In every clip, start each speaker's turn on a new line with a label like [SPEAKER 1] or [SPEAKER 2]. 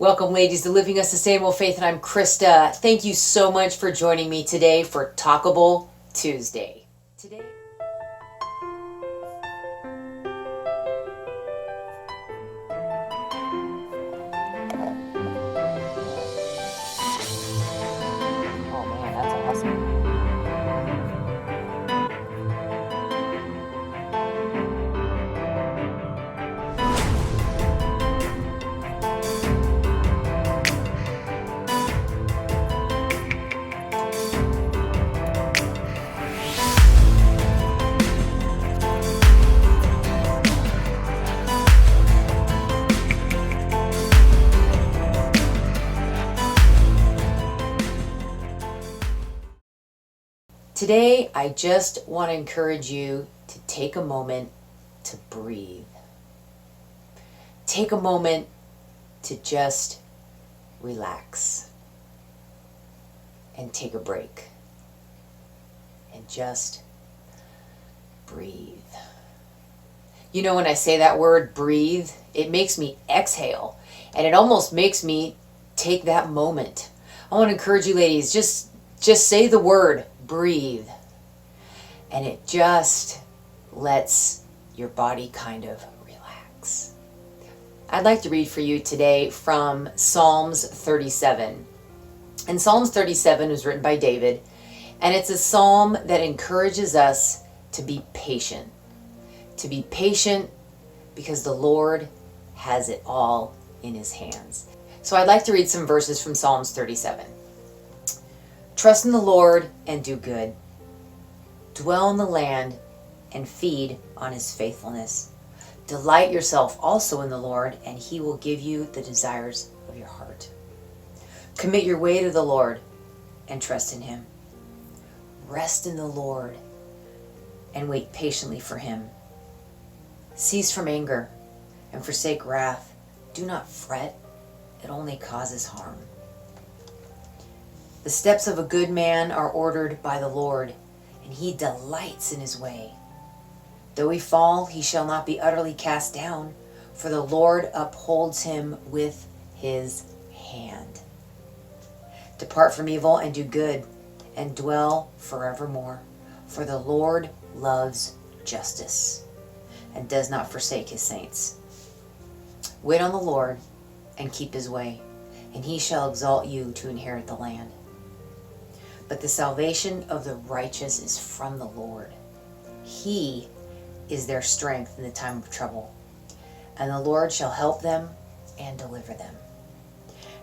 [SPEAKER 1] Welcome, ladies, to Living a Sustainable Faith, and I'm Krista. Thank you so much for joining me today for Talkable Tuesday. Today. Oh man, that's awesome. Today, I just want to encourage you to take a moment to breathe. Take a moment to just relax and take a break and just breathe. You know, when I say that word breathe, it makes me exhale, and it almost makes me take that moment. I want to encourage you, ladies, just say the word breathe, and it just lets your body kind of relax. I'd like to read for you today from Psalms 37. And Psalms 37 was written by David, and it's a psalm that encourages us to be patient. To be patient because the Lord has it all in his hands. So I'd like to read some verses from Psalms 37. Trust in the Lord and do good. Dwell in the land and feed on his faithfulness. Delight yourself also in the Lord, and he will give you the desires of your heart. Commit your way to the Lord and trust in him. Rest in the Lord and wait patiently for him. Cease from anger and forsake wrath. Do not fret, it only causes harm. The steps of a good man are ordered by the Lord, and he delights in his way. Though he fall, he shall not be utterly cast down, for the Lord upholds him with his hand. Depart from evil and do good, and dwell forevermore, for the Lord loves justice and does not forsake his saints. Wait on the Lord and keep his way, and he shall exalt you to inherit the land. But the salvation of the righteous is from the Lord. He is their strength in the time of trouble, and the Lord shall help them and deliver them.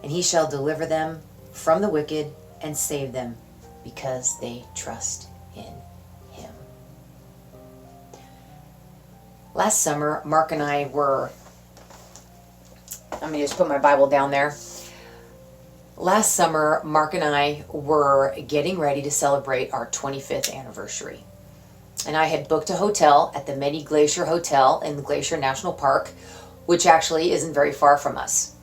[SPEAKER 1] And he shall deliver them from the wicked and save them, because they trust in him. Last summer, Mark and I were, let me just put my Bible down there. Last summer, Mark and I were getting ready to celebrate our 25th anniversary. And I had booked a hotel at the Medi Glacier Hotel in the Glacier National Park, which actually isn't very far from us.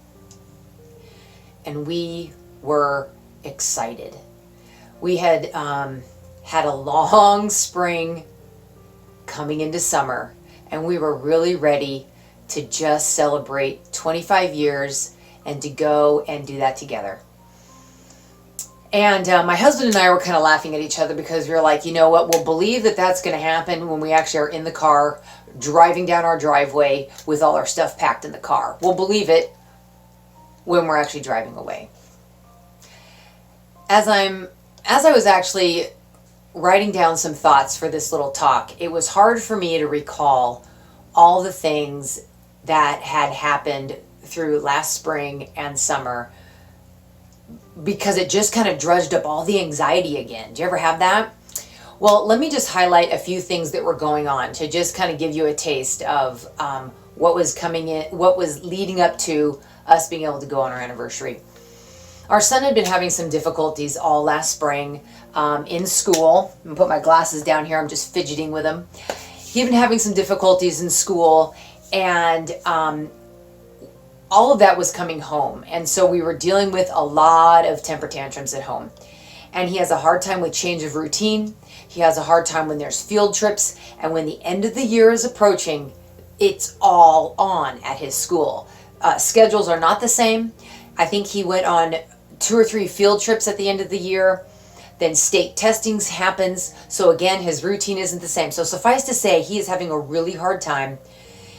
[SPEAKER 1] And we were excited. We had had a long spring coming into summer, and we were really ready to just celebrate 25 years and to go and do that together. And my husband and I were kind of laughing at each other because we were like, you know what, we'll believe that that's going to happen when we actually are in the car driving down our driveway with all our stuff packed in the car. We'll believe it when we're actually driving away. As I was actually writing down some thoughts for this little talk, it was hard for me to recall all the things that had happened through last spring and summer, because it just kind of drudged up all the anxiety again. Do you ever have that? Well, let me just highlight a few things that were going on to just kind of give you a taste of what was coming in, what was leading up to us being able to go on our anniversary. Our son had been having some difficulties all last spring in school. I'm gonna put my glasses down here. I'm just fidgeting with him. He'd been having some difficulties in school, and all of that was coming home. And so we were dealing with a lot of temper tantrums at home. And he has a hard time with change of routine. He has a hard time when there's field trips. And when the end of the year is approaching, it's all on at his school. Schedules are not the same. I think he went on 2 or 3 field trips at the end of the year. Then state testings happens. So again, his routine isn't the same. So suffice to say, he is having a really hard time.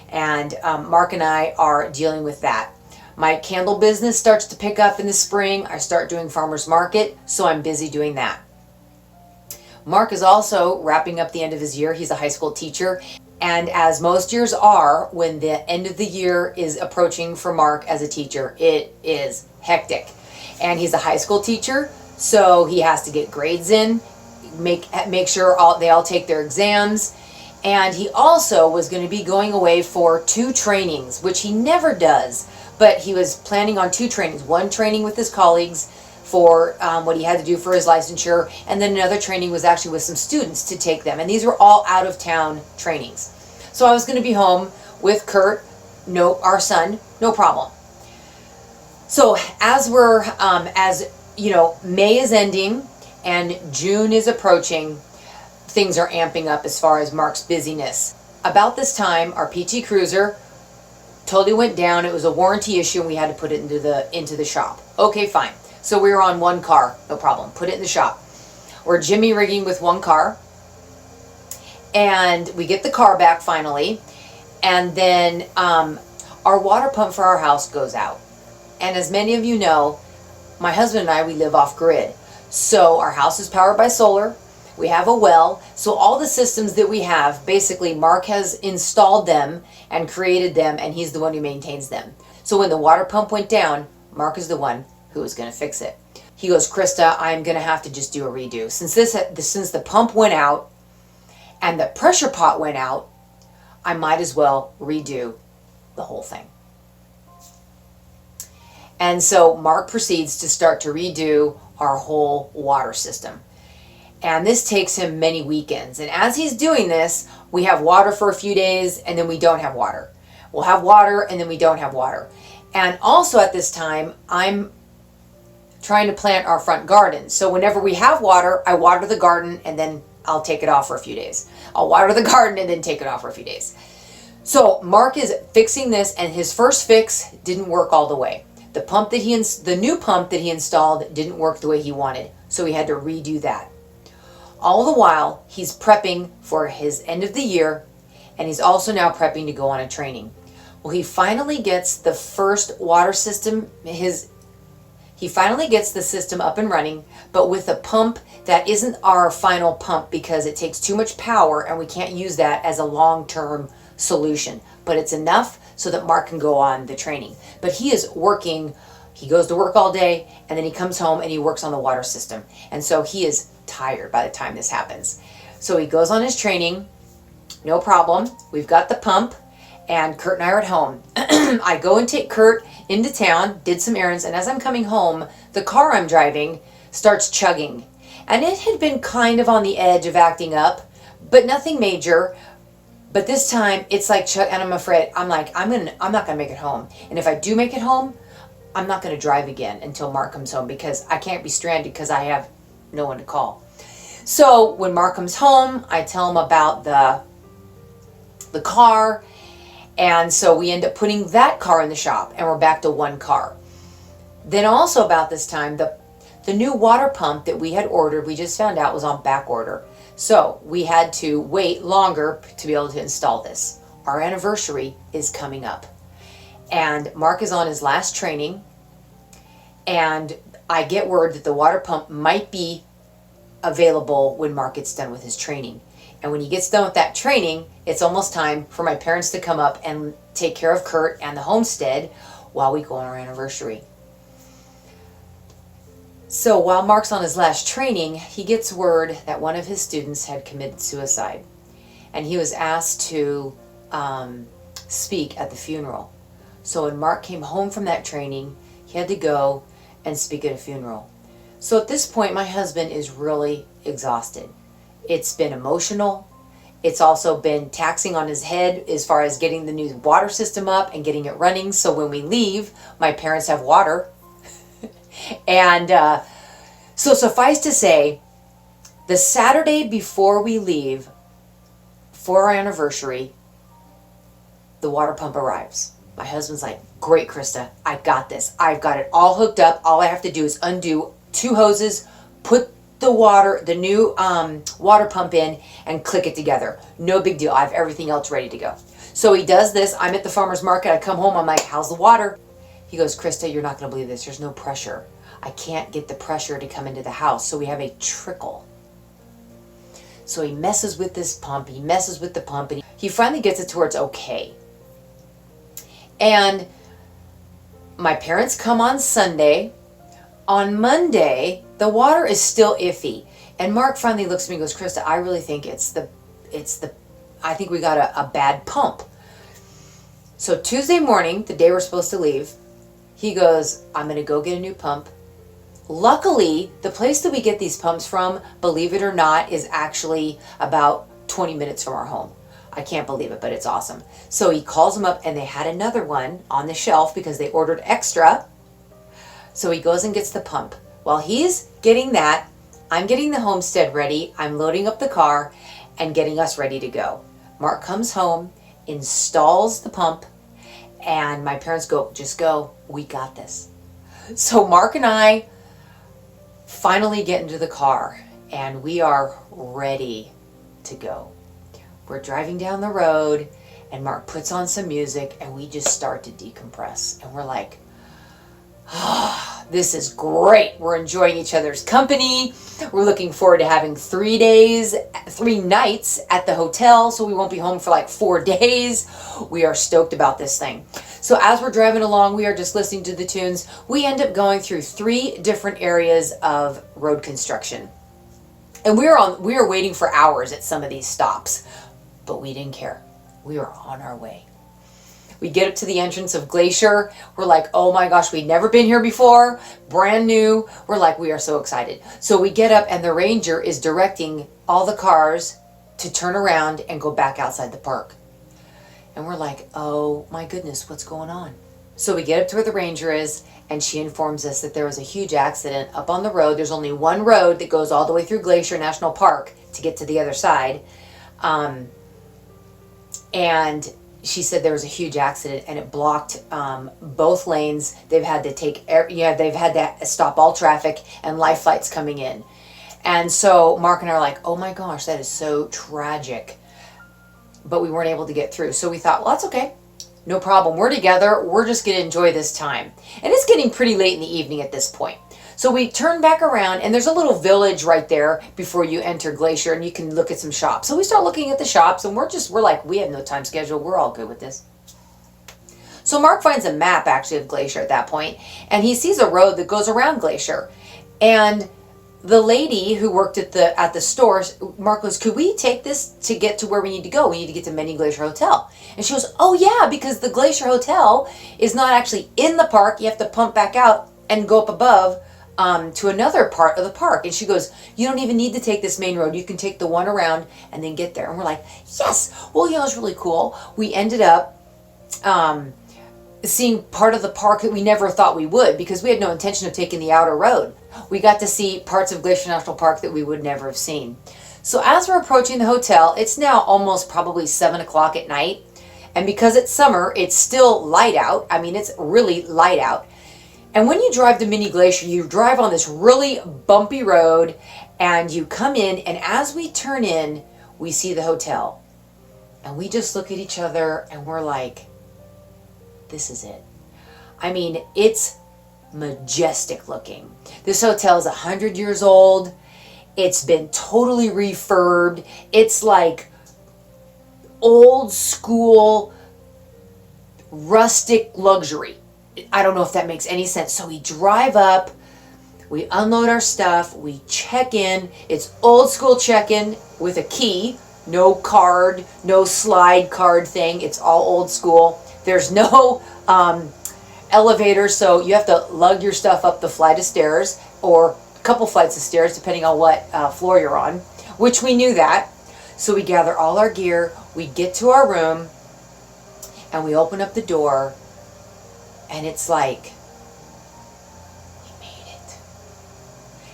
[SPEAKER 1] And Mark and I are dealing with that. My candle business starts to pick up in the spring. I start doing farmers market, so I'm busy doing that. Mark is also wrapping up the end of his year. He's a high school teacher. And as most years are, when the end of the year is approaching for Mark as a teacher, it is hectic. And he's a high school teacher, so he has to get grades in, make sure they all take their exams. And he also was going to be going away for 2 trainings, which he never does. But he was planning on 2 trainings. One training with his colleagues for what he had to do for his licensure, and then another training was actually with some students to take them. And these were all out of town trainings. So I was going to be home with Kurt, our son, no problem. So as May is ending and June is approaching, things are amping up as far as Mark's busyness. About this time, our PT Cruiser totally went down. It was a warranty issue and we had to put it into the shop. Okay, fine. So we were on 1 car, no problem. Put it in the shop. We're jimmy rigging with 1 car. And we get the car back finally. And then our water pump for our house goes out. And as many of you know, my husband and I, we live off grid. So our house is powered by solar. We have a well. So all the systems that we have, basically Mark has installed them and created them, and he's the one who maintains them. So when the water pump went down, Mark is the one who was going to fix it. He goes, Krista, I'm going to have to just do a redo. Since the pump went out and the pressure pot went out, I might as well redo the whole thing. And so Mark proceeds to start to redo our whole water system. And this takes him many weekends. And as he's doing this, we have water for a few days and then we don't have water. We'll have water and then we don't have water. And also at this time, I'm trying to plant our front garden. So whenever we have water, I water the garden and then I'll take it off for a few days. I'll water the garden and then take it off for a few days. So Mark is fixing this, and his first fix didn't work all the way. The new pump that he installed didn't work the way he wanted. So he had to redo that. All the while, he's prepping for his end of the year, and he's also now prepping to go on a training. Well, he finally gets the first water system, he finally gets the system up and running, but with a pump that isn't our final pump because it takes too much power and we can't use that as a long-term solution. But it's enough so that Mark can go on the training. But he is working, he goes to work all day and then he comes home and he works on the water system. And so he is tired by the time this happens. So he goes on his training, no problem. We've got the pump and Kurt and I are at home. I go and take Kurt into town, did some errands, and as I'm coming home, the car I'm driving starts chugging. And it had been kind of on the edge of acting up, but nothing major. But this time it's like chug, and I'm afraid, I'm not gonna make it home. And if I do make it home, I'm not gonna drive again until Mark comes home because I can't be stranded because I have no one to call. So when Mark comes home, I tell him about the car. And so we end up putting that car in the shop and we're back to 1 car. Then also about this time, the new water pump that we had ordered, we just found out was on back order. So we had to wait longer to be able to install this. Our anniversary is coming up. And Mark is on his last training. And I get word that the water pump might be available when Mark gets done with his training. And when he gets done with that training, it's almost time for my parents to come up and take care of Kurt and the homestead while we go on our anniversary. So while Mark's on his last training, he gets word that one of his students had committed suicide. And he was asked to speak at the funeral. So when Mark came home from that training, he had to go and speak at a funeral. So at this point, my husband is really exhausted. It's been emotional. It's also been taxing on his head as far as getting the new water system up and getting it running. So when we leave, my parents have water. And so suffice to say, the Saturday before we leave for our anniversary, the water pump arrives. My husband's like, great, Krista, I got this. I've got it all hooked up. All I have to do is undo 2 hoses, put the new water pump in, and click it together. No big deal. I have everything else ready to go. So he does this. I'm at the farmer's market. I come home. I'm like, how's the water? He goes, Krista, you're not going to believe this. There's no pressure. I can't get the pressure to come into the house. So we have a trickle. So he messes with this pump. He messes with the pump. And he finally gets it to where it's okay. And my parents come on Sunday. On Monday, the water is still iffy. And Mark finally looks at me and goes, Krista, I really think I think we got a bad pump. So Tuesday morning, the day we're supposed to leave, he goes, I'm going to go get a new pump. Luckily, the place that we get these pumps from, believe it or not, is actually about 20 minutes from our home. I can't believe it, but it's awesome. So he calls them up, and they had another one on the shelf because they ordered extra. So he goes and gets the pump. While he's getting that, I'm getting the homestead ready. I'm loading up the car and getting us ready to go. Mark comes home, installs the pump, and my parents go, just go, we got this. So Mark and I finally get into the car, and we are ready to go. We're driving down the road, and Mark puts on some music, and we just start to decompress. And we're like, this is great. We're enjoying each other's company. We're looking forward to having 3 nights at the hotel, so we won't be home for like 4 days. We are stoked about this thing. So as we're driving along, we are just listening to the tunes. We end up going through 3 different areas of road construction. And we are waiting for hours at some of these stops, but we didn't care. We were on our way. We get up to the entrance of Glacier. We're like, oh my gosh, we'd never been here before. Brand new. We're like, we are so excited. So we get up, and the ranger is directing all the cars to turn around and go back outside the park. And we're like, oh my goodness, what's going on? So we get up to where the ranger is, and she informs us that there was a huge accident up on the road. There's only one road that goes all the way through Glacier National Park to get to the other side. And she said there was a huge accident, and it blocked both lanes. They've had to stop all traffic, and life flights coming in. And so Mark and I are like, oh my gosh, that is so tragic. But we weren't able to get through. So we thought, well, that's okay. No problem. We're together. We're just going to enjoy this time. And it's getting pretty late in the evening at this point. So we turn back around, and there's a little village right there before you enter Glacier, and you can look at some shops. So we start looking at the shops, and we're like, we have no time schedule. We're all good with this. So Mark finds a map actually of Glacier at that point, and he sees a road that goes around Glacier. And the lady who worked at the store, Mark goes, could we take this to get to where we need to go? We need to get to Many Glacier Hotel. And she goes, oh yeah, because the Glacier Hotel is not actually in the park. You have to pump back out and go up above to another part of the park. And she goes, you don't even need to take this main road. You can take the one around and then get there. And we're like, yes. Well, it was really cool. We ended up seeing part of the park that we never thought we would, because we had no intention of taking the outer road. We got to see parts of Glacier National Park that we would never have seen. So as we're approaching the hotel, it's now almost probably 7 o'clock at night. And because it's summer, it's still light out. I mean, it's really light out. And when you drive to Many Glacier, you drive on this really bumpy road, and you come in, and as we turn in, we see the hotel. And we just look at each other, and we're like, this is it. I mean, it's majestic looking. This hotel is 100 years old. It's been totally refurbed. It's like old school, rustic luxury. I don't know if that makes any sense. So we drive up, we unload our stuff, we check in. It's old school check-in with a key, no card, no slide card thing. It's all old school. There's no elevator, so you have to lug your stuff up the flight of stairs, or a couple flights of stairs, depending on what floor you're on, which we knew that. So we gather all our gear, we get to our room, and we open up the door, and it's like, we made it.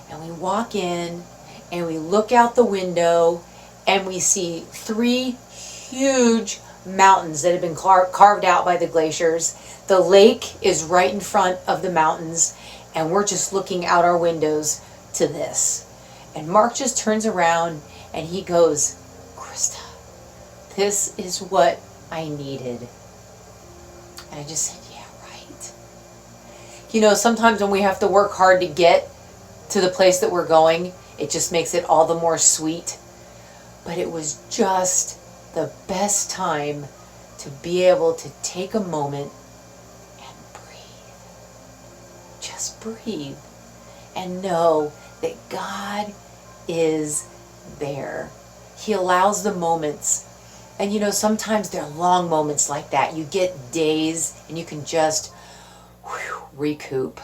[SPEAKER 1] And we walk in, and we look out the window, and we see 3 huge mountains that have been carved out by the glaciers. The lake is right in front of the mountains, and we're just looking out our windows to this. And Mark just turns around and he goes, Krista, this is what I needed. And I just said, yeah, right. You know, sometimes when we have to work hard to get to the place that we're going, it just makes it all the more sweet. But it was just the best time to be able to take a moment and breathe. Just breathe and know that God is there. He allows the moments. And you know, sometimes they're long moments like that. You get days and you can just recoup.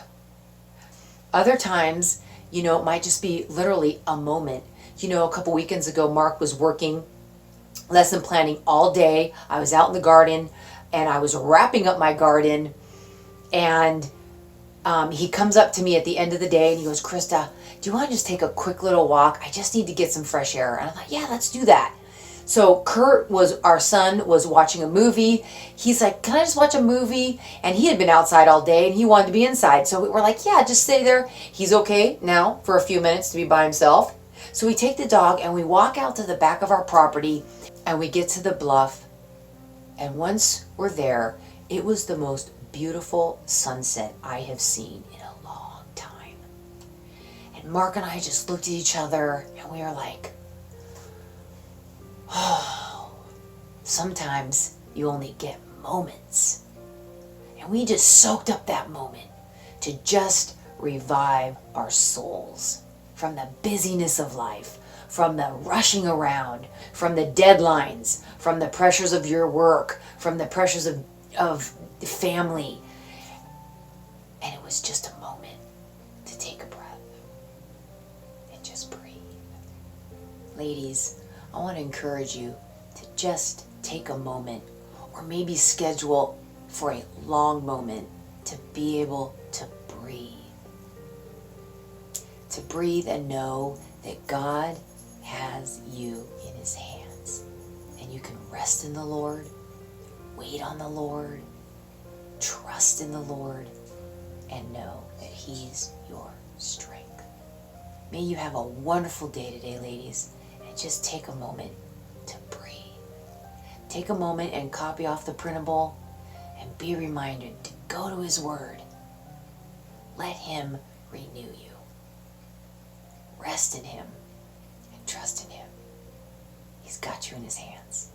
[SPEAKER 1] Other times, you know, it might just be literally a moment. You know, a couple weekends ago, Mark was working lesson planning all day. I was out in the garden and I was wrapping up my garden, and he comes up to me at the end of the day and he goes, Krista, do you want to just take a quick little walk? I just need to get some fresh air. And I'm like, yeah, let's do that. So our son was watching a movie. He's like, can I just watch a movie? And he had been outside all day and he wanted to be inside. So we're like, yeah, just stay there. He's okay now for a few minutes to be by himself. So we take the dog and we walk out to the back of our property and we get to the bluff. And once we're there, it was the most beautiful sunset I have seen in a long time. And Mark and I just looked at each other and we were like, oh, sometimes you only get moments. And we just soaked up that moment to just revive our souls from the busyness of life, from the rushing around, from the deadlines, from the pressures of your work, from the pressures of family. And it was just a moment to take a breath and just breathe. Ladies, I want to encourage you to just take a moment, or maybe schedule for a long moment, to be able to breathe. To breathe and know that God has you in his hands. And you can rest in the Lord, wait on the Lord, trust in the Lord, and know that he's your strength. May you have a wonderful day today, ladies, and just take a moment to breathe. Take a moment and copy off the printable and be reminded to go to his word. Let him renew you. Rest in him and trust in him. He's got you in his hands.